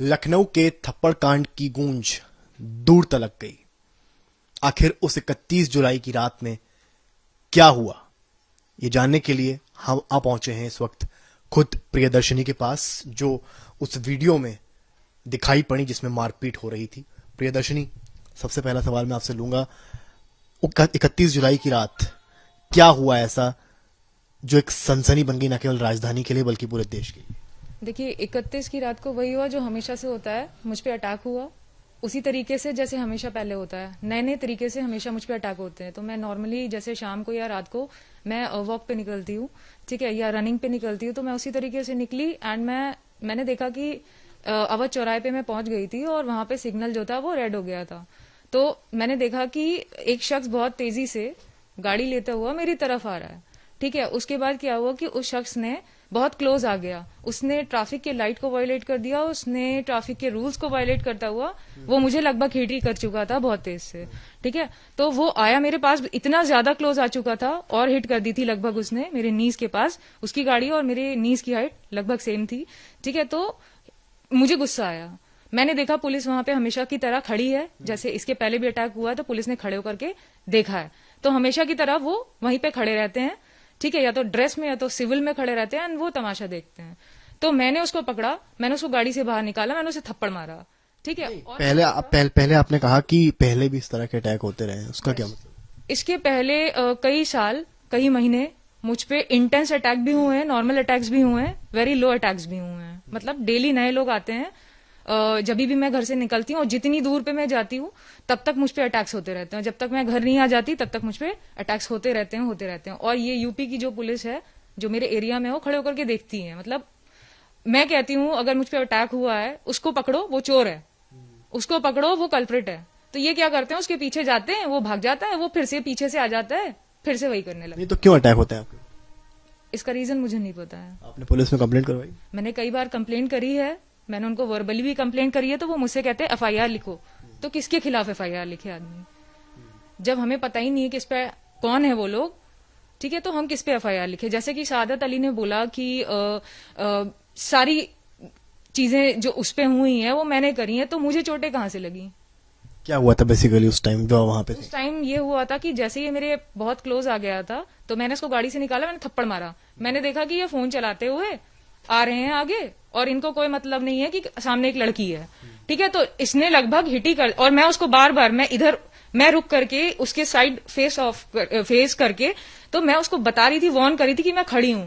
लखनऊ के थप्पड़ कांड की गूंज दूर तलक गई। आखिर उस 31 जुलाई की रात में क्या हुआ, ये जानने के लिए हम आ पहुंचे हैं इस वक्त खुद प्रियदर्शनी के पास, जो उस वीडियो में दिखाई पड़ी जिसमें मारपीट हो रही थी। प्रियदर्शनी, सबसे पहला सवाल मैं आपसे लूंगा, 31 जुलाई की रात क्या हुआ ऐसा जो एक सनसनी बन गई, न केवल राजधानी के लिए बल्कि पूरे देश के लिए? देखिए, 31 की रात को वही हुआ जो हमेशा से होता है। मुझ पे अटैक हुआ उसी तरीके से जैसे हमेशा पहले होता है। नए नए तरीके से हमेशा मुझ पे अटैक होते हैं। तो मैं नॉर्मली जैसे शाम को या रात को मैं वॉक पे निकलती हूँ, ठीक है, या रनिंग पे निकलती हूँ, तो मैं उसी तरीके से निकली एंड मैंने देखा कि अवध चौराहे पे मैं पहुंच गई थी और वहां पे सिग्नल जो था वो रेड हो गया था। तो मैंने देखा कि एक शख्स बहुत तेजी से गाड़ी लेता हुआ मेरी तरफ आ रहा है, ठीक है। उसके बाद क्या हुआ कि उस शख्स ने बहुत क्लोज आ गया, उसने ट्रैफिक के लाइट को वायलेट कर दिया, उसने ट्रैफिक के रूल्स को वायलेट करता हुआ वो मुझे लगभग हिट ही कर चुका था बहुत तेज से, ठीक है। तो वो आया मेरे पास, इतना ज्यादा क्लोज आ चुका था और हिट कर दी थी लगभग उसने मेरे नीज के पास। उसकी गाड़ी और मेरे नीज की हाइट लगभग सेम थी, ठीक है। तो मुझे गुस्सा आया। मैंने देखा पुलिस वहां पे हमेशा की तरह खड़ी है, जैसे इसके पहले भी अटैक हुआ तो पुलिस ने खड़े होकर के देखा है। तो हमेशा की तरह वो वहीं पे खड़े रहते हैं, ठीक है, या तो ड्रेस में या तो सिविल में खड़े रहते हैं, वो तमाशा देखते हैं। तो मैंने उसको पकड़ा, मैंने उसको गाड़ी से बाहर निकाला, मैंने उसे थप्पड़ मारा, ठीक है। पहले आपने कहा कि पहले भी इस तरह के अटैक होते रहे, उसका क्या मतलब? इसके पहले कई साल, कई महीने मुझ पे इंटेंस अटैक भी हुए हैं, नॉर्मल अटैक्स भी हुए हैं, वेरी लो अटैक्स भी हुए हैं। मतलब डेली नए लोग आते हैं। जब भी मैं घर से निकलती हूँ और जितनी दूर पे मैं जाती हूँ तब तक मुझ पे अटैक्स होते रहते हैं। जब तक मैं घर नहीं आ जाती तब तक मुझ पे अटैक्स होते रहते हैं। और ये यूपी की जो पुलिस है जो मेरे एरिया में, वो खड़े होकर के देखती है। मतलब मैं कहती हूँ अगर मुझ पे अटैक हुआ है उसको पकड़ो, वो चोर है, उसको पकड़ो, वो कल्प्रिट है। तो ये क्या करते हैं, उसके पीछे जाते हैं, वो भाग जाता है, वो फिर से पीछे से आ जाता है, फिर से वही करने लगता है। तो क्यों अटैक होता है आपको? इसका रीजन मुझे नहीं पता है। आपने पुलिस में कंप्लेंट करवाई? मैंने कई बार कंप्लेंट करी है, मैंने उनको वर्बली भी कंप्लेंट करी है। तो वो मुझसे कहते हैं एफआईआर लिखो। तो किसके खिलाफ एफआईआर लिखे आदमी, जब हमें पता ही नहीं है किस पे कौन है वो लोग, ठीक है। तो हम किस पे एफआईआर लिखे? जैसे कि सादत अली ने बोला कि सारी चीजें जो उस पे हुई हैं वो मैंने करी हैं, तो मुझे चोटें कहां से लगी? क्या हुआ था बेसिकली उस टाइम जो वहां पे थे? उस टाइम ये हुआ था कि जैसे ये मेरे बहुत क्लोज आ गया था तो मैंने इसको गाड़ी से निकाला, मैंने थप्पड़ मारा। मैंने देखा कि ये फोन चलाते हुए आ रहे हैं आगे और इनको कोई मतलब नहीं है कि सामने एक लड़की है, ठीक है। तो इसने लगभग हिट ही कर, और मैं उसको बार बार मैं रुक करके उसके साइड फेस करके, तो मैं उसको बता रही थी, वार्न करी थी कि मैं खड़ी हूं,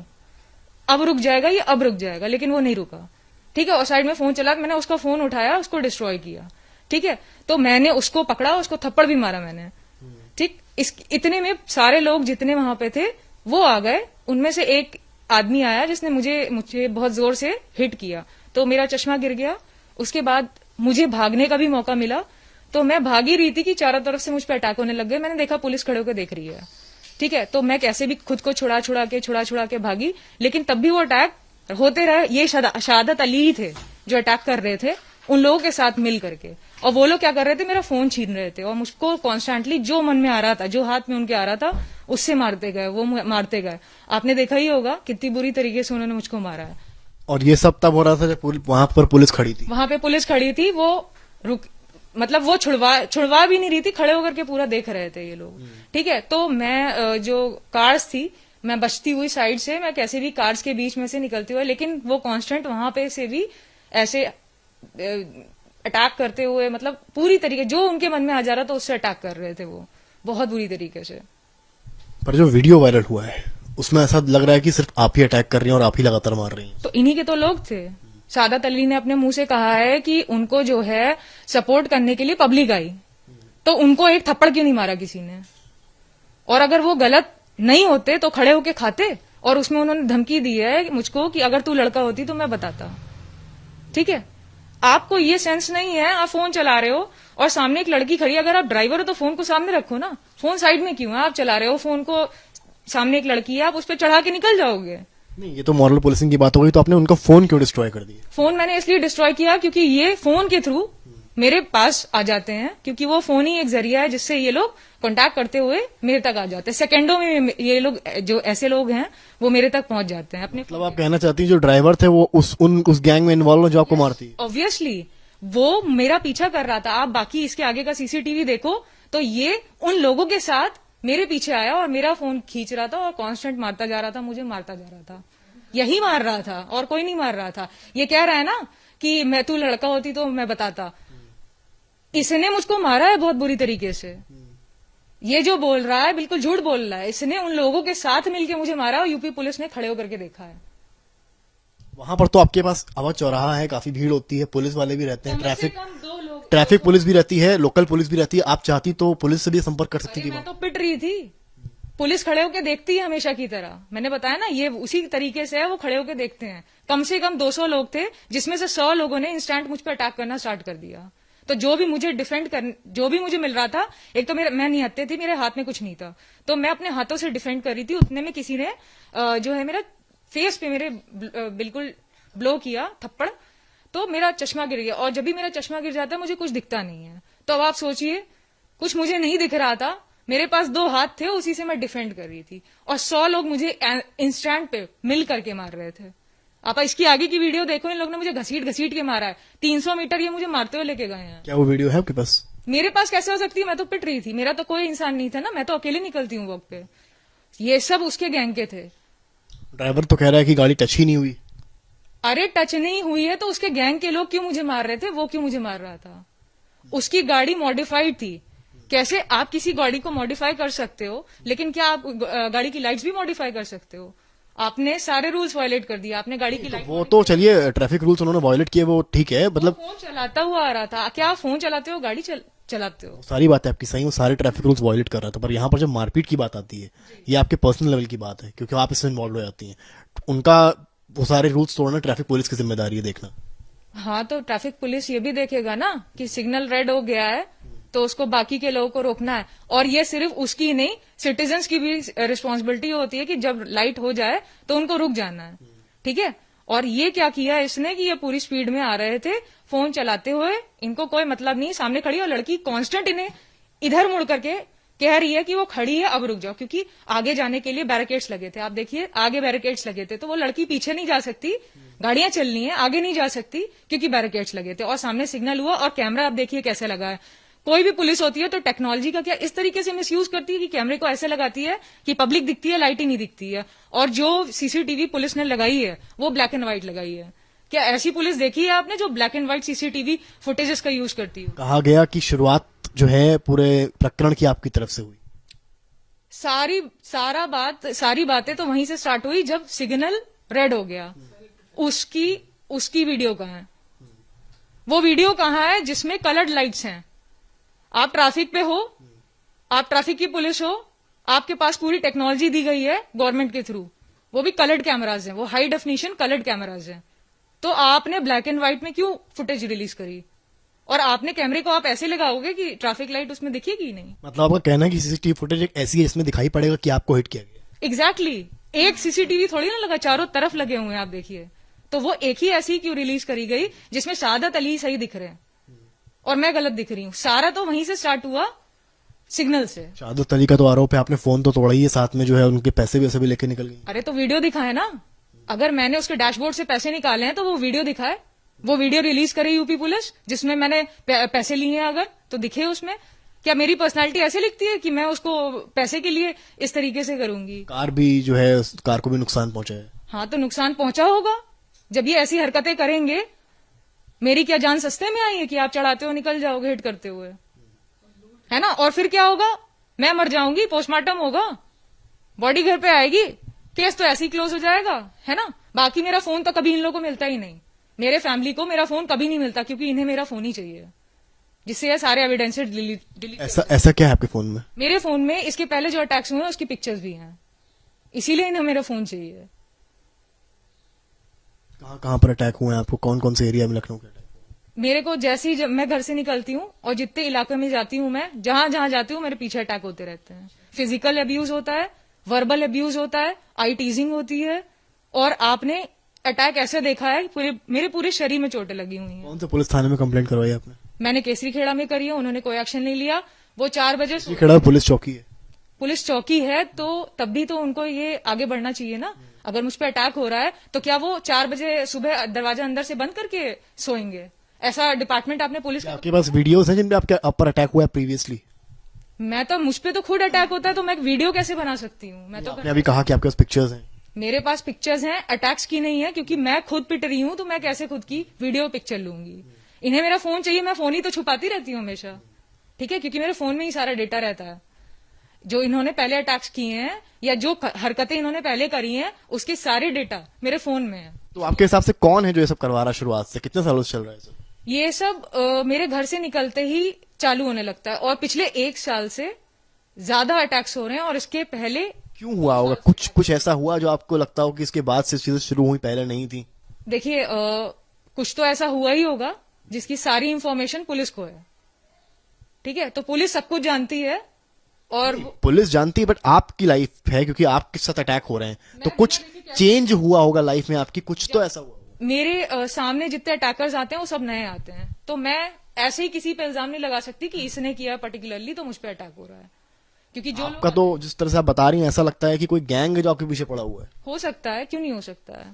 अब रुक जाएगा ये, अब रुक जाएगा, लेकिन वो नहीं रुका, ठीक है। और साइड में फोन चला, मैंने उसका फोन उठाया, उसको डिस्ट्रॉय किया, ठीक है। तो मैंने उसको पकड़ा, उसको थप्पड़ भी मारा मैंने, ठीक। इतने में सारे लोग जितने वहां पे थे वो आ गए। उनमें से एक आदमी आया जिसने मुझे बहुत जोर से हिट किया, तो मेरा चश्मा गिर गया। उसके बाद मुझे भागने का भी मौका मिला, तो मैं भागी रही थी कि चारों तरफ से मुझ पर अटैक होने लग गए। मैंने देखा पुलिस खड़े होकर देख रही है, ठीक है। तो मैं कैसे भी खुद को छुड़ा के भागी, लेकिन तब भी वो अटैक होते रहे। ये शहादत अली ही थे जो अटैक कर रहे थे उन लोगों के साथ मिल करके, और वो लोग क्या कर रहे थे, मेरा फोन छीन रहे थे और मुझको कॉन्स्टेंटली जो मन में आ रहा था, जो हाथ में उनके आ रहा था, उससे मारते गए। आपने देखा ही होगा कितनी बुरी तरीके से उन्होंने मुझको मारा है। और ये सब तब हो रहा था जब वहां पर पुलिस खड़ी थी? वहां पे पुलिस खड़ी थी, वो मतलब वो छुड़वा भी नहीं रही थी, खड़े होकर के पूरा देख रहे थे ये लोग, ठीक है। तो मैं जो कार्स थी, मैं बचती हुई साइड से, मैं कैसे भी कार्स के बीच में से निकलती हुई, लेकिन वो कांस्टेंट वहां पे से भी ऐसे अटैक करते हुए, मतलब पूरी तरीके जो उनके मन में आ जा रहा था उससे अटैक कर रहे थे, वो बहुत बुरी तरीके से। पर जो वीडियो वायरल हुआ है उसमें ऐसा लग रहा है कि सिर्फ आप ही अटैक कर रही हैं और आप ही लगातार मार रही हैं। तो इन्हीं के तो लोग थे। सादत अली ने अपने मुंह से कहा है कि उनको जो है सपोर्ट करने के लिए पब्लिक आई, तो उनको एक थप्पड़ क्यों नहीं मारा किसी ने? और अगर वो गलत नहीं होते तो खड़े होके खाते। और उसमें उन्होंने धमकी दी है मुझको कि अगर तू लड़का होती तो मैं बताता, ठीक है। आपको ये सेंस नहीं है, आप फोन चला रहे हो और सामने एक लड़की खड़ी है, अगर आप ड्राइवर हो तो फोन को सामने रखो ना, फोन साइड में क्यों है? आप चला रहे हो फोन को, सामने एक लड़की है, आप उस पर चढ़ा के निकल जाओगे। नहीं, ये तो मॉरल पुलिसिंग की बात हो गई। तो आपने उनका फोन क्यों डिस्ट्रॉय कर दिया? फोन मैंने इसलिए डिस्ट्रॉय किया क्योंकि ये फोन के थ्रू मेरे पास आ जाते हैं, क्योंकि वो फोन ही एक जरिया है जिससे ये लोग कांटेक्ट करते हुए मेरे तक आ जाते हैं। सेकंडों में ये लोग, जो ऐसे लोग हैं, वो मेरे तक पहुंच जाते हैं अपने। मतलब आप कहना चाहती हैं जो ड्राइवर थे वो उस गैंग में इन्वॉल्व हो जो आपको मारती है? ऑब्वियसली वो मेरा पीछा कर रहा था। आप बाकी इसके आगे का सीसीटीवी देखो तो ये उन लोगों के साथ मेरे पीछे आया और मेरा फोन खींच रहा था और कांस्टेंट मारता जा रहा था, मुझे मारता जा रहा था। यही मार रहा था और कोई नहीं मार रहा था। ये कह रहा है ना कि मैं, तू लड़का होती तो मैं बताता। इसने मुझको मारा है बहुत बुरी तरीके से। ये जो बोल रहा है बिल्कुल झूठ बोल रहा है। इसने उन लोगों के साथ मिलकर मुझे मारा और यूपी पुलिस ने खड़े होकर के देखा है। वहां पर तो आपके पास आवाज चौराहा है, काफी भीड़ होती है, पुलिस वाले भी रहते हैं, कम से कम 2 लोग, ट्रैफिक पुलिस भी रहती है, लोकल पुलिस भी रहती है। आप चाहती तो पुलिस से भी संपर्क कर सकती थी। मैं तो पिट रही थी। पुलिस खड़े होकर देखती है हमेशा की तरह। मैंने बताया ना, ये उसी तरीके से है, वो खड़े होकर देखते हैं। कम से कम 200 लोग थे, जिसमें से 100 लोगों ने इंस्टेंट मुझ पर अटैक करना स्टार्ट कर दिया। तो जो भी मुझे जो भी मुझे मिल रहा था, एक तो मैं निहत्थे थी, मेरे हाथ में कुछ नहीं था, तो मैं अपने हाथों से डिफेंड कर रही थी। उतने में किसी ने जो है मेरा फेस पे मेरे बिल्कुल ब्लो किया थप्पड़, तो मेरा चश्मा गिर गया। और जब भी मेरा चश्मा गिर जाता है मुझे कुछ दिखता नहीं है। तो अब आप सोचिए, कुछ मुझे नहीं दिख रहा था, मेरे पास 2 हाथ थे, उसी से मैं डिफेंड कर रही थी, और 100 लोग मुझे इंस्टेंट पे मिल करके मार रहे थे। आप इसकी आगे की वीडियो देखो, इन लोगों ने मुझे घसीट के मारा है। 300 मीटर ये मुझे मारते हुए लेके गए हैं। क्या वो वीडियो है आपके पास? मेरे पास कैसे हो सकती है? मैं तो पिट रही थी, मेरा तो कोई इंसान नहीं था ना, मैं तो अकेले निकलती हूँ वॉक पे। ये सब उसके गैंग के थे। ड्राइवर तो कह रहा है कि गाड़ी टच ही नहीं हुई। अरे टच नहीं हुई है तो उसके गैंग के लोग क्यों मुझे मार रहे थे? वो क्यों मुझे मार रहा था? उसकी गाड़ी मॉडिफाइड थी। कैसे आप किसी गाड़ी को मॉडिफाई कर सकते हो, लेकिन क्या आप गाड़ी की लाइट्स भी मॉडिफाई कर सकते हो? आपने सारे रूल्स वायलेट कर दिए। आपने गाड़ी की लाइट, वो तो चलिए ट्रैफिक रूल्स उन्होंने वायलेट किए, वो ठीक है, मतलब फोन चलाता हुआ आ रहा था। क्या आप फोन चलाते हो, गाड़ी चलाते हो? सारी बात है आपकी सही, वो सारे ट्रैफिक रूल्स वायलेट कर रहा था। पर यहाँ पर जब मारपीट की बात आती है, ये आपके पर्सनल लेवल की बात है, क्योंकि आप इसमें इन्वॉल्व हो जाती हैं। उनका वो सारे रूल्स तोड़ना ट्रैफिक पुलिस की जिम्मेदारी है देखना। हाँ, तो ट्रैफिक पुलिस ये भी देखेगा ना कि सिग्नल रेड हो गया है तो उसको बाकी के लोगों को रोकना है। और ये सिर्फ उसकी नहीं, सिटीजन्स की भी रिस्पॉन्सिबिलिटी होती है कि जब लाइट हो जाए तो उनको रुक जाना है। ठीक है? और ये क्या किया इसने कि ये पूरी स्पीड में आ रहे थे फोन चलाते हुए, इनको कोई मतलब नहीं। सामने खड़ी और लड़की कांस्टेंट इन्हें इधर मुड़ करके कह रही है कि वो खड़ी है, अब रुक जाओ, क्योंकि आगे जाने के लिए बैरिकेड्स लगे थे। आप देखिए, आगे बैरिकेड्स लगे थे, तो वो लड़की पीछे नहीं जा सकती, गाड़ियां चलनी है, आगे नहीं जा सकती क्योंकि बैरिकेड्स लगे थे। और सामने सिग्नल हुआ और कैमरा आप देखिए कैसे लगा है। कोई भी पुलिस होती है तो टेक्नोलॉजी का क्या इस तरीके से मिसयूज करती है कि कैमरे को ऐसे लगाती है कि पब्लिक दिखती है, लाइट ही नहीं दिखती है। और जो सीसीटीवी पुलिस ने लगाई है वो ब्लैक एंड व्हाइट लगाई है। क्या ऐसी पुलिस देखी है आपने जो black and white CCTV footages का यूज करती हो? कहा गया कि शुरुआत जो है पूरे प्रकरण की आपकी तरफ से हुई। सारी बातें तो वहीं से स्टार्ट हुई जब सिग्नल रेड हो गया। उसकी वीडियो कहाँ है? वो वीडियो कहाँ है जिसमें कलर्ड लाइट्स हैं? आप ट्रैफिक पे हो, आप ट्रैफिक की पुलिस हो, आपके पास पूरी टेक्नोलॉजी दी गई है गवर्नमेंट के थ्रू, वो भी कलर्ड कैमराज हैं, वो हाई डेफिनेशन कलर्ड कैमराज हैं। तो आपने ब्लैक एंड व्हाइट में क्यों फुटेज रिलीज करी? और आपने कैमरे को आप ऐसे लगाओगे कि ट्रैफिक लाइट उसमें दिखेगी नहीं? मतलब आपका कहना है कि सीसीटीवी फुटेज एक ऐसी है जिसमें दिखाई पड़ेगा कि आपको हिट किया गया। एग्जैक्टली एक सीसीटीवी थोड़ी ना लगा, चारों तरफ लगे हुए हैं, आप देखिए। तो वो एक ही ऐसी क्यों रिलीज करी गई जिसमें सादत अली सही दिख रहे हैं और मैं गलत दिख रही हूँ? सारा तो वहीं से स्टार्ट हुआ, सिग्नल से। शहादत अली का तो आरोप है आपने फोन तो तोड़ा ही है, साथ में जो है उनके पैसे वैसे भी लेके निकल गए। अरे तो वीडियो दिखाए ना, अगर मैंने उसके डैशबोर्ड से पैसे निकाले हैं तो वो वीडियो दिखाए, वो वीडियो रिलीज करे यूपी पुलिस जिसमें मैंने पैसे लिए हैं, अगर तो दिखे उसमें। क्या मेरी पर्सनालिटी ऐसे लिखती है कि मैं उसको पैसे के लिए इस तरीके से करूंगी? कार भी जो है, कार को भी नुकसान पहुंचा है। हाँ, तो नुकसान पहुंचा होगा जब ये ऐसी हरकतें करेंगे। मेरी क्या जान सस्ते में आई है कि आप चढ़ाते हो निकल जाओगे हिट करते हुए, है ना? और फिर क्या होगा? मैं मर जाऊंगी, पोस्टमार्टम होगा, बॉडी घर पे आएगी, केस तो ऐसे ही क्लोज हो जाएगा, है ना? बाकी मेरा फोन तो कभी इन लोगों को मिलता ही नहीं, मेरे फैमिली को मेरा फोन कभी नहीं मिलता, क्योंकि इन्हें मेरा फोन ही चाहिए जिससे ये सारे एविडेंसेस डिलीट। ऐसा क्या है आपके फोन में? मेरे फोन में इसके पहले जो अटैक्स हुए हैं उसकी पिक्चर्स भी हैं, इसीलिए इन्हें मेरा फोन चाहिए। कहाँ पर अटैक हुए हैं आपको? कौन कौन से एरिया में लखनऊ के अटैक? मेरे को जैसे ही जब मैं घर से निकलती हूँ और जितने इलाके में जाती हूँ, मैं जहां जहां जाती हूँ मेरे पीछे अटैक होते रहते हैं। फिजिकल अब्यूज होता है, वर्बल अब्यूज होता है, आई टीजिंग होती है। और आपने अटैक ऐसे देखा है मेरे पूरे शरीर में चोटें लगी हुई हैं। कौन से पुलिस थाने में कंप्लेंट करवाई आपने? मैंने केसरी खेड़ा में करी है, उन्होंने कोई एक्शन नहीं लिया। वो 4 बजे ये खेड़ा पुलिस चौकी है। पुलिस चौकी है तो तब भी तो उनको ये आगे बढ़ना चाहिए ना। अगर मुझ पे अटैक हो रहा है तो क्या वो 4 बजे सुबह दरवाजा अंदर से बंद करके सोएंगे? ऐसा डिपार्टमेंट आपने पुलिस का? आपके पास वीडियोस हैं जिन पे आपके ऊपर अटैक हुआ है प्रीवियसली? मैं तो मुझ पे तो खुद अटैक होता है तो मैं वीडियो कैसे बना सकती हूँ? मैं तो आपने अभी कहा कि आपके पास पिक्चर्स हैं। मेरे पास पिक्चर्स हैं, अटैक्स की नहीं है, क्योंकि मैं खुद पिट रही हूँ तो मैं कैसे खुद की वीडियो पिक्चर लूंगी? इन्हें मेरा फोन चाहिए, मैं फोन ही तो छुपाती रहती हूँ हमेशा, ठीक है, क्योंकि मेरे फोन में ही सारा डेटा रहता है। जो इन्होंने पहले अटैक्स किए हैं या जो हरकतें इन्होंने पहले करी हैं उसके सारे डेटा मेरे फोन में है। तो आपके हिसाब से कौन है जो ये सब करवा रहा है शुरुआत से? कितने सालों से चल रहा है सब? ये सब मेरे घर से निकलते ही चालू होने लगता है और पिछले 1 साल से ज्यादा अटैक्स हो रहे हैं। और इसके पहले क्यों हुआ होगा? कुछ ऐसा हुआ जो आपको लगता हो कि इसके बाद से चीजें शुरू हुई, पहले नहीं थी? देखिए, कुछ तो ऐसा हुआ ही होगा जिसकी सारी इंफॉर्मेशन पुलिस को है, ठीक है, तो पुलिस सब कुछ जानती है। और पुलिस जानती है, बट आपकी लाइफ है, क्योंकि आपके साथ अटैक हो रहे हैं तो कुछ चेंज हुआ होगा लाइफ में आपकी, कुछ तो ऐसा हुआ होगा। मेरे सामने जितने अटैकर्स आते हैं वो सब नए आते हैं, तो मैं ऐसे ही किसी पे इल्जाम नहीं लगा सकती कि इसने किया पर्टिकुलरली तो मुझ पे अटैक हो रहा है, क्योंकि जो आपका तो जिस तरह से आप बता रही हैं ऐसा लगता है कि कोई गैंग है जो आपके पीछे पड़ा हुआ है। हो सकता है, क्यों नहीं हो सकता है?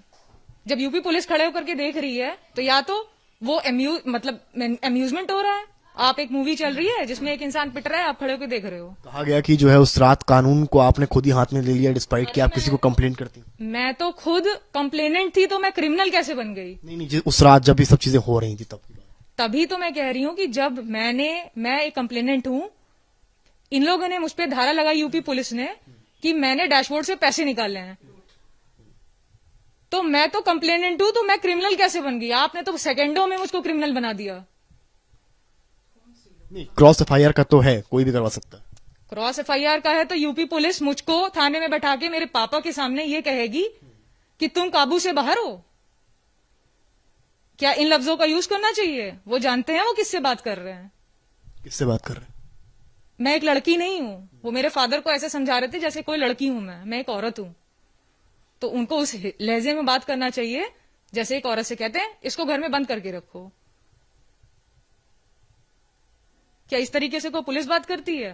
जब यूपी पुलिस खड़े होकर के देख रही है तो या तो वो अम्यूजमेंट हो रहा है। आप एक मूवी चल रही है जिसमें एक इंसान पिट रहा है, आप खड़े होकर देख रहे हो। कहा गया कि जो है उस रात कानून को आपने खुद ही हाथ में ले लिया, डिस्पाइट कि आप किसी को कंप्लेंट करती। मैं तो खुद कंप्लेनेंट थी तो मैं क्रिमिनल कैसे बन गई? नहीं, उस रात जब ये सब चीजें हो रही थी तब की बात। तभी तो मैं कह रही हूँ कि जब मैं एक कंप्लेनेंट हूँ, इन लोगों ने मुझ पे धारा लगाई यूपी पुलिस ने कि मैंने डैशबोर्ड से पैसे निकाले हैं, तो मैं तो कंप्लेनेंट हूं तो मैं क्रिमिनल कैसे बन गई? आपने तो सेकंडों में मुझको क्रिमिनल बना दिया। नहीं, क्रॉस एफआईआर का तो है, कोई भी करवा सकता है। क्रॉस एफआईआर का है तो यूपी पुलिस मुझको थाने में बैठा के मेरे पापा के सामने ये कहेगी कि तुम काबू से बाहर हो। क्या इन लफ्जों का यूज करना चाहिए? वो जानते हैं वो किससे बात कर रहे हैं। किससे बात कर रहे हैं? मैं एक लड़की नहीं हूं। वो मेरे फादर को ऐसे समझा रहे थे जैसे कोई लड़की हूं, मैं एक औरत हूं। तो उनको उस लहजे में बात करना चाहिए जैसे एक औरत से कहते हैं इसको घर में बंद करके रखो। क्या इस तरीके से कोई पुलिस बात करती है?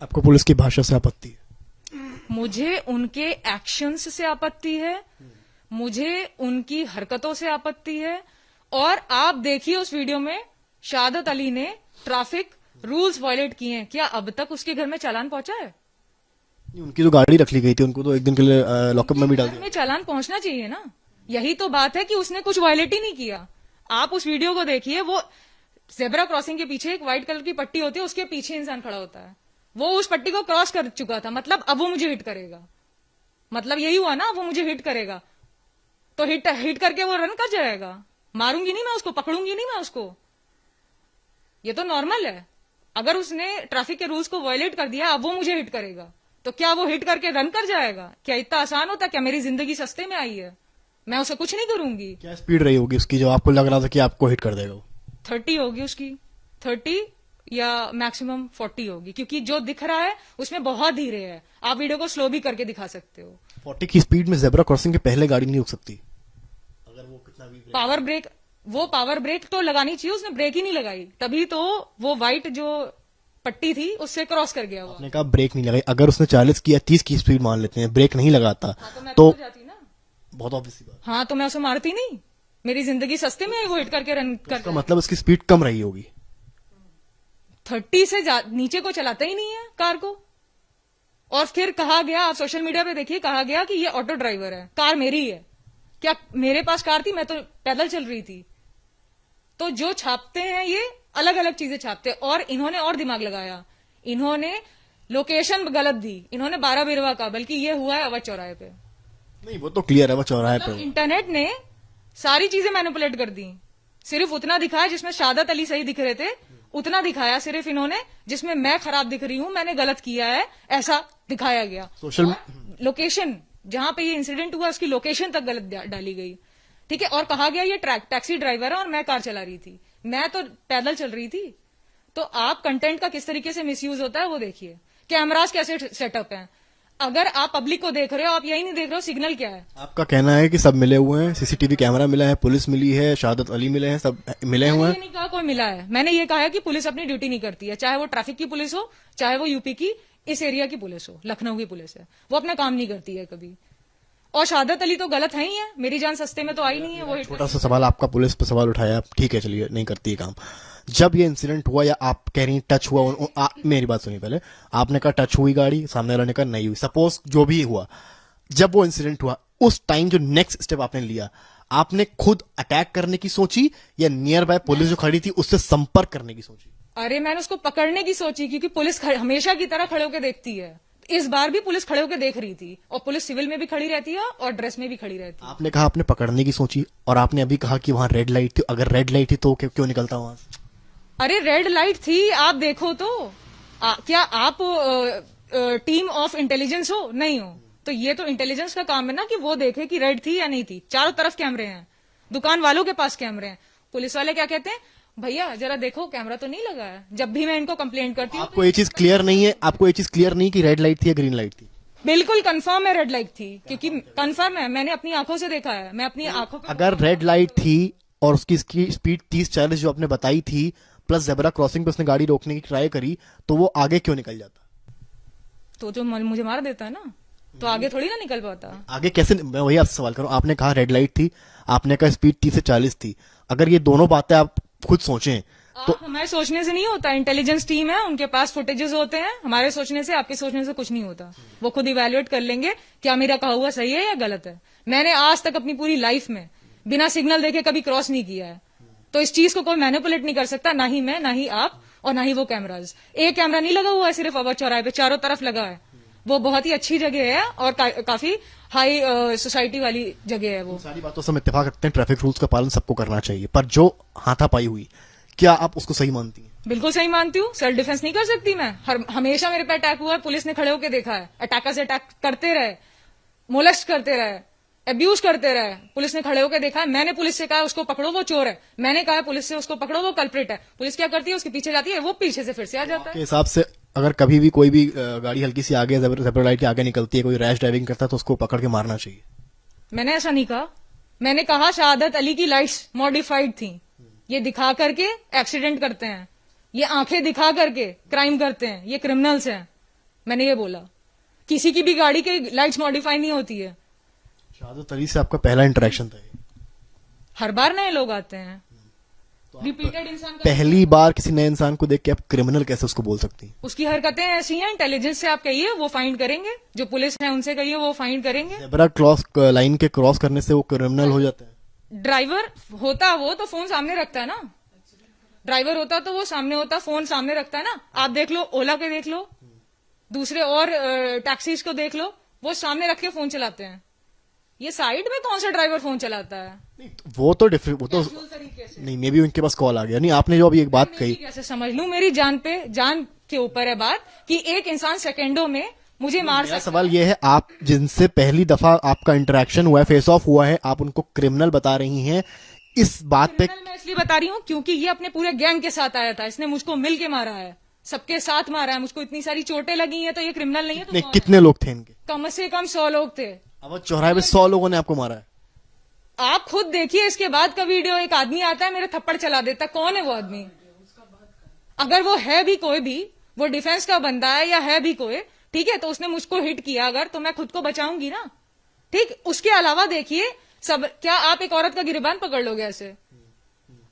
आपको पुलिस की भाषा से आपत्ति है? मुझे उनके एक्शंस से आपत्ति है, मुझे उनकी हरकतों से आपत्ति है। और आप देखिए उस वीडियो में शहादत अली ने ट्रैफिक रूल्स वायलेट किए हैं, क्या अब तक उसके घर में चालान पहुंचा है? उनकी तो गाड़ी रख ली गई थी, उनको तो एक दिन के लिए लॉकअप में भी डाल घर दिया। में चालान पहुंचना चाहिए ना। यही तो बात है कि उसने कुछ वायलेट ही नहीं किया। आप उस वीडियो को देखिए, वो जेब्रा क्रॉसिंग के पीछे एक व्हाइट कलर की पट्टी होती है, उसके पीछे इंसान खड़ा होता है। वो उस पट्टी को क्रॉस कर चुका था, मतलब अब वो मुझे हिट करेगा। मतलब यही हुआ ना, वो मुझे हिट करेगा तो हिट करके वो रन कर जाएगा। मारूंगी नहीं मैं उसको, पकड़ूंगी नहीं मैं उसको। ये तो नॉर्मल है। अगर उसने ट्रैफिक के रूल्स को वायलेट कर दिया, अब वो मुझे हिट करेगा तो क्या वो हिट करके रन कर जाएगा? क्या इतना आसान होता? क्या मेरी जिंदगी सस्ते में आई है? मैं उसे कुछ नहीं करूंगी। क्या स्पीड रही होगी उसकी जो आपको लग रहा था कि आपको हिट कर देगा वो? 30 होगी उसकी, 30 या मैक्सिमम 40 होगी, क्योंकि जो दिख रहा है उसमें बहुत धीरे है। आप वीडियो को स्लो भी करके दिखा सकते हो। 40 की स्पीड में जेब्रा क्रॉसिंग के पहले गाड़ी नहीं रुक सकती अगर वो कितना भी पावर ब्रेक तो लगानी चाहिए, उसने ब्रेक ही नहीं लगाई, तभी तो वो व्हाइट जो पट्टी थी उससे क्रॉस कर गया वो। आपने कहा ब्रेक नहीं लगाई, अगर उसने 40 की या 30 की स्पीड मान लेते हैं, ब्रेक नहीं लगाता तो मैं तो तो जाती ना। बहुत ऑब्वियस बात। हाँ, तो मैं उसे मारती नहीं। मेरी जिंदगी सस्ते में वो हिट करके रन इसका मतलब उसकी स्पीड कम रही होगी। 30 से नीचे को चलाता ही नहीं है कार को। और फिर कहा गया, आप सोशल मीडिया पे देखिए, कहा गया कि ये ऑटो ड्राइवर है, कार मेरी है। क्या मेरे पास कार थी? मैं तो पैदल चल रही थी। तो जो छापते हैं ये अलग अलग चीजें छापते हैं। और इन्होंने और दिमाग लगाया, इन्होंने लोकेशन गलत दी, इन्होंने 12 बिरवा का, बल्कि ये हुआ है अवध चौराहे पे। नहीं, वो तो क्लियर है, वो चौराहे पे। इंटरनेट ने सारी चीजें मैनिपुलेट कर दी। सिर्फ उतना दिखाया जिसमें शहादत अली सही दिख रहे थे, उतना दिखाया सिर्फ इन्होंने। जिसमें मैं खराब दिख रही हूं, मैंने गलत किया है, ऐसा दिखाया गया। सोशल लोकेशन जहां पे ये इंसिडेंट हुआ उसकी लोकेशन तक गलत डाली गई, ठीक है। और कहा गया ये टैक्सी ड्राइवर है और मैं कार चला रही थी, मैं तो पैदल चल रही थी। तो आप कंटेंट का किस तरीके से मिसयूज होता है वो देखिए। कैमरास कैसे सेटअप हैं। अगर आप पब्लिक को देख रहे हो, आप यही नहीं देख रहे हो, सिग्नल क्या है? आपका कहना है कि सब मिले हुए हैं, सीसीटीवी कैमरा मिला है, पुलिस मिली है, शहादत अली मिले हैं, सब मिले हुए मैंने ये हैं। नहीं कहा कोई मिला है, मैंने ये कहा है कि पुलिस अपनी ड्यूटी नहीं करती है, चाहे वो ट्रैफिक की पुलिस हो, चाहे वो यूपी की इस एरिया की पुलिस हो, लखनऊ की पुलिस है, वो अपना काम नहीं करती है कभी। और शहादत अली तो गलत है ही है, मेरी जान सस्ते में तो आई नहीं है वो। छोटा सा सवाल, आपका पुलिस पर सवाल उठाया, ठीक है चलिए नहीं करती है काम। जब ये इंसिडेंट हुआ या आप कह रही हैं टच हुआ, मेरी बात सुनिए पहले, आपने कहा टच हुई गाड़ी, सामने वाले ने कहा नहीं हुई, सपोज जो भी हुआ, जब वो इंसिडेंट हुआ उस टाइम जो नेक्स्ट स्टेप आपने लिया, आपने खुद अटैक करने की सोची या नियर बाय पुलिस जो खड़ी थी उससे संपर्क करने की सोची? अरे मैंने उसको पकड़ने की सोची, क्योंकि पुलिस हमेशा की तरह खड़े होकर देखती है, इस बार भी पुलिस खड़े होकर देख रही थी, और पुलिस सिविल में भी खड़ी रहती है और ड्रेस में भी खड़ी रहती है। आपने कहा आपने पकड़ने की सोची और आपने अभी कहा कि वहां रेड लाइट थी, अगर रेड लाइट थी तो क्यों निकलता वहां से? अरे रेड लाइट थी, आप देखो तो क्या आप टीम ऑफ इंटेलिजेंस हो? नहीं हो, तो ये तो इंटेलिजेंस का काम है ना कि वो देखे कि रेड थी या नहीं थी। चारों तरफ कैमरे हैं, दुकान वालों के पास कैमरे हैं, पुलिस वाले क्या कहते हैं, भैया जरा देखो कैमरा तो नहीं लगा है। जब भी मैं इनको कंप्लेंट करती हूँ, आपको ये चीज क्लियर नहीं है, आपको ये चीज क्लियर नहीं कि रेड लाइट थी या ग्रीन लाइट थी? बिल्कुल कंफर्म है रेड लाइट थी, क्योंकि कंफर्म है, मैंने अपनी आंखों से देखा है, मैं अपनी आंखों पे। अगर रेड लाइट थी और उसकी स्पीड 30-40 जो आपने बताई थी, प्लस जेब्रा क्रॉसिंग पे उसने गाड़ी रोकने की ट्राई करी, तो वो आगे क्यों निकल जाता? तो जो मुझे मार देता है ना, तो आगे थोड़ी ना निकल पाता। आगे कैसे? मैं वही आपसे सवाल करूं, आपने कहा रेड लाइट थी, आपने कहा स्पीड 30 से 40 थी, अगर ये दोनों बातें आप खुद सोचें तो हमारे सोचने से नहीं होता, इंटेलिजेंस टीम है, उनके पास फुटेजेस होते हैं, हमारे सोचने से, आपके सोचने से कुछ नहीं होता। वो खुद इवेल्युएट कर लेंगे क्या मेरा कहा हुआ सही है या गलत है। मैंने आज तक अपनी पूरी लाइफ में बिना सिग्नल देखे कभी क्रॉस नहीं किया है, तो इस चीज को कोई मैनिपुलेट नहीं कर सकता, ना ही मैं, ना ही आप, और ना ही वो कैमराज। एक कैमरा नहीं लगा हुआ है सिर्फ अवध चौराहे पे, चारों तरफ लगा है। वो बहुत ही अच्छी जगह है और काफी हाई सोसाइटी वाली जगह है वो। सारी बातों से हम इत्तेफाक रखते हैं, ट्रैफिक रूल्स का पालन सबको करना चाहिए, पर जो हाथापाई हुई, क्या आप उसको सही मानती हैं? बिल्कुल सही मानती हूँ, सेल्फ डिफेंस नहीं कर सकती मैं। हमेशा मेरे पे अटैक हुआ है, पुलिस ने खड़े होकर देखा है, अटैकर्स अटैक करते रहे, मोलेस्ट करते रहे, अब्यूज करते रहे, पुलिस ने खड़े होकर देखा है। मैंने पुलिस से कहा उसको पकड़ो वो चोर है, मैंने कहा पुलिस से उसको पकड़ो वो कल्प्रिट है। पुलिस क्या करती है, उसके पीछे जाती है, वो पीछे से फिर से आ जाता के है। हिसाब से अगर कभी भी कोई भी गाड़ी हल्की सी आगे जेब्रा लाइट के आगे निकलती है, कोई रैश ड्राइविंग करता है, तो उसको पकड़ के मारना चाहिए? मैंने ऐसा नहीं कहा, मैंने कहा शहादत अली की लाइट्स मॉडिफाइड थी, ये दिखा करके एक्सीडेंट करते हैं, ये आंखें दिखा करके क्राइम करते हैं, ये क्रिमिनल्स हैं। मैंने ये बोला, किसी की भी गाड़ी की लाइट्स मॉडिफाई नहीं होती है। शहादत अली से आपका पहला इंटरेक्शन था ये? हर बार नए लोग आते हैं, रिपीटेड इंसान का। पहली बार किसी नए इंसान को देख के आप क्रिमिनल कैसे उसको बोल सकती हैं? उसकी हरकतें ऐसी हैं, इंटेलिजेंस से आप कहिए वो फाइंड करेंगे, जो पुलिस है उनसे कहिए वो फाइंड करेंगे। जेब्रा क्रॉस लाइन के क्रॉस करने से वो क्रिमिनल हो जाता है? ड्राइवर होता वो तो फोन सामने रखता है ना, ड्राइवर होता तो वो सामने होता, फोन सामने रखता है ना। आप देख लो, ओला के देख लो, दूसरे और टैक्सीज को देख लो, वो सामने रख के फोन चलाते हैं। ये साइड में कौन सा ड्राइवर फोन चलाता है? नहीं, वो तो डिफरेंट, वो तो Casual तरीके से। नहीं, मे बी उनके पास कॉल आ गया। नहीं, आपने जो अभी एक बात मैं कही, कैसे समझ लूं, मेरी जान पे, जान के ऊपर है बात कि एक इंसान सेकंडों में मुझे मार मेरा सकता सवाल ये है, आप जिनसे पहली दफा आपका इंटरेक्शन हुआ है, फेस ऑफ हुआ है, आप उनको क्रिमिनल बता रही हैं, इस बात पे? क्रिमिनल मैं इसलिए बता रही हूँ क्योंकि ये अपने पूरे गैंग के साथ आया था, इसने मुझको मिल के मारा है, सबके साथ मारा है, मुझको इतनी सारी चोटें लगी हैं, तो ये क्रिमिनल नहीं है तो नहीं, कौन है? कितने लोग थे इनके? कम से कम 100 लोग थे। अब चौराहे पे 100 लोगों ने आपको मारा है? आप खुद देखिए इसके बाद का वीडियो, एक आदमी आता है मेरे थप्पड़ चला देता है। कौन है वो आदमी? अगर वो है भी कोई भी, वो डिफेंस का बंदा है या है भी कोई, ठीक है, तो उसने मुझको हिट किया अगर, तो मैं खुद को बचाऊंगी ना। ठीक, उसके अलावा देखिए सब, क्या आप एक औरत का गिरबान पकड़ लोगे ऐसे?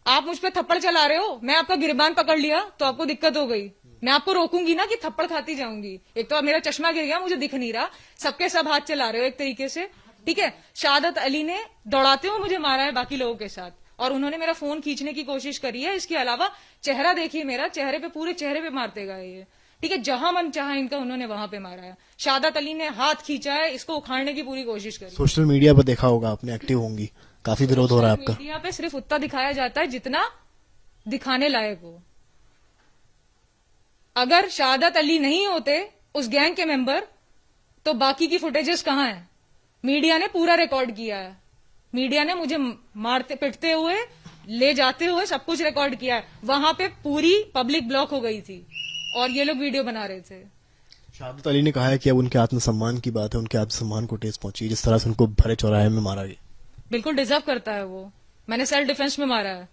आप मुझ पे थप्पड़ चला रहे हो, मैं आपका गिरबान पकड़ लिया तो आपको दिक्कत हो गई, मैं आपको रोकूंगी ना कि थप्पड़ खाती जाऊंगी। एक तो मेरा चश्मा गिर गया, मुझे दिख नहीं रहा, सबके सब हाथ चला रहे हो एक तरीके से, ठीक है। शहादत अली ने दौड़ाते हुए मुझे मारा है बाकी लोगों के साथ, और उन्होंने मेरा फोन खींचने की कोशिश करी है। इसके अलावा चेहरा देखिए मेरा, चेहरे पे, पूरे चेहरे पे मारते गए ये, ठीक है, जहां मन चाहा इनका उन्होंने वहां पे मारा है। शहादत अली ने हाथ खींचा है, इसको उखाड़ने की पूरी कोशिश करी। सोशल मीडिया पर देखा होगा आपने, एक्टिव होंगी, काफी विरोध हो रहा है आपका। मीडिया पे सिर्फ उतना दिखाया जाता है जितना दिखाने लायक हो। अगर शहादत अली नहीं होते उस गैंग के मेंबर, तो बाकी की फुटेजेस कहां है? मीडिया ने पूरा रिकॉर्ड किया है, मीडिया ने मुझे मारते पिटते हुए, ले जाते हुए सब कुछ रिकॉर्ड किया है। वहां पे पूरी पब्लिक ब्लॉक हो गई थी और ये लोग वीडियो बना रहे थे। शहादत अली ने कहा है कि अब उनके आत्मसम्मान की बात है, उनके आत्मसम्मान को ठेस पहुंची जिस तरह से उनको भरे चौराहे में मारा गया। बिल्कुल डिजर्व करता है वो। मैंने सेल्फ डिफेंस में मारा है।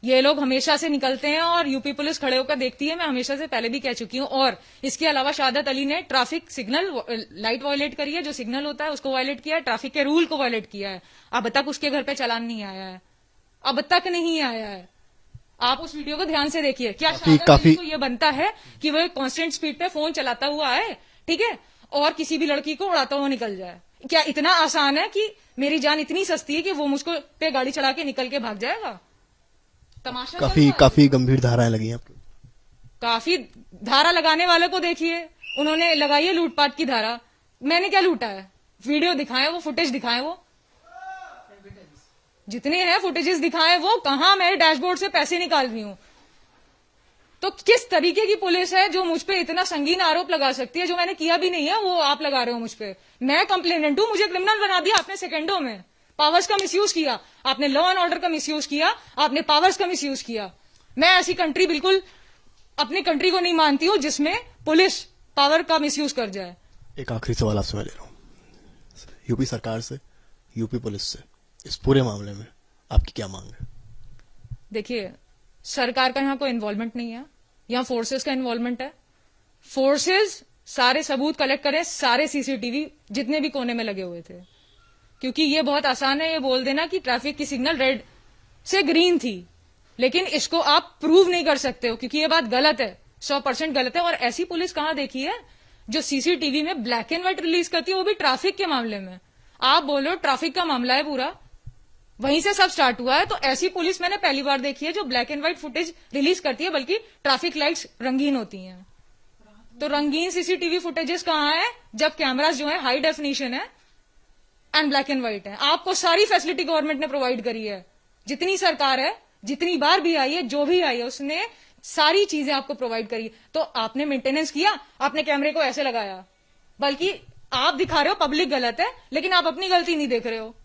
ये लोग हमेशा से निकलते हैं और यूपी पुलिस खड़े होकर देखती है। मैं हमेशा से पहले भी कह चुकी हूं। और इसके अलावा शहादत अली ने ट्रैफिक सिग्नल लाइट वायलेट करी है, जो सिग्नल होता है उसको वायलेट किया है, ट्रैफिक के रूल को वायलेट किया है। अब तक उसके घर पे चालान नहीं आया है, अब तक नहीं आया है। आप उस वीडियो को ध्यान से देखिए। क्या शहादत अली को ये बनता है कि वो कांस्टेंट स्पीड पे फोन चलाता हुआ आए, ठीक है, और किसी भी लड़की को उड़ाता हुआ निकल जाए? क्या इतना आसान है कि मेरी जान इतनी सस्ती है कि वो मुझको पे गाड़ी चढ़ा के निकल के भाग जाएगा? तमाशा चल रहा है। काफी गंभीर धाराएं लगी हैं आपको। काफी धारा लगाने वाले को देखिए, उन्होंने लगाई है लूटपाट की धारा। मैंने क्या लूटा है? वीडियो दिखाएं, वो फुटेज दिखाएं, वो जितने हैं फुटेजेस दिखाएं, वो कहां मैं डैशबोर्ड से पैसे निकाल रही हूं। तो किस तरीके की पुलिस है जो मुझ पे इतना संगीन आरोप लगा सकती है? जो मैंने किया भी नहीं है वो आप लगा रहे हो मुझ पे। मैं कंप्लेनेंट हूं, मुझे क्रिमिनल बना दिया आपने सेकंडों में। पावर्स का मिसयूज किया आपने, लॉ एंड ऑर्डर का मिसयूज किया आपने, पावर्स का मिसयूज किया। मैं ऐसी कंट्री बिल्कुल अपनी कंट्री को नहीं मानती हूं जिसमें पुलिस पावर का मिसयूज कर जाए। एक आखिरी सवाल आपसे मैं ले रहा हूँ। यूपी सरकार से, यूपी पुलिस से इस पूरे मामले में आपकी क्या मांग है? देखिए, सरकार का यहाँ कोई इन्वॉल्वमेंट नहीं है, यहाँ फोर्सेस का इन्वॉल्वमेंट है। फोर्सेस सारे सबूत कलेक्ट करें, सारे सीसीटीवी जितने भी कोने में लगे हुए थे। क्योंकि ये बहुत आसान है ये बोल देना कि ट्रैफिक की सिग्नल रेड से ग्रीन थी, लेकिन इसको आप प्रूव नहीं कर सकते हो, क्योंकि ये बात गलत है, 100% गलत है। और ऐसी पुलिस कहां देखी है जो सीसीटीवी में ब्लैक एंड व्हाइट रिलीज करती है, वो भी ट्रैफिक के मामले में। आप बोल रहे हो ट्रैफिक का मामला है पूरा, वहीं से सब स्टार्ट हुआ है। तो ऐसी पुलिस मैंने पहली बार देखी है जो black and white footage release करती है, बल्कि ट्रैफिक लाइट्स रंगीन होती हैं। तो रंगीन सीसीटीवी फुटेजेस कहां है जब कैमरास जो है हाई डेफिनेशन है एंड ब्लैक एंड व्हाइट है? आपको सारी फैसिलिटी गवर्नमेंट ने प्रोवाइड करी है, जितनी सरकार है, जितनी बार भी आई है, जो भी आई है, उसने सारी चीजें आपको प्रोवाइड करी। तो आपने मेंटेनेंस किया, आपने कैमरे को ऐसे लगाया, बल्कि आप दिखा रहे हो पब्लिक गलत है, लेकिन आप अपनी गलती नहीं देख रहे हो।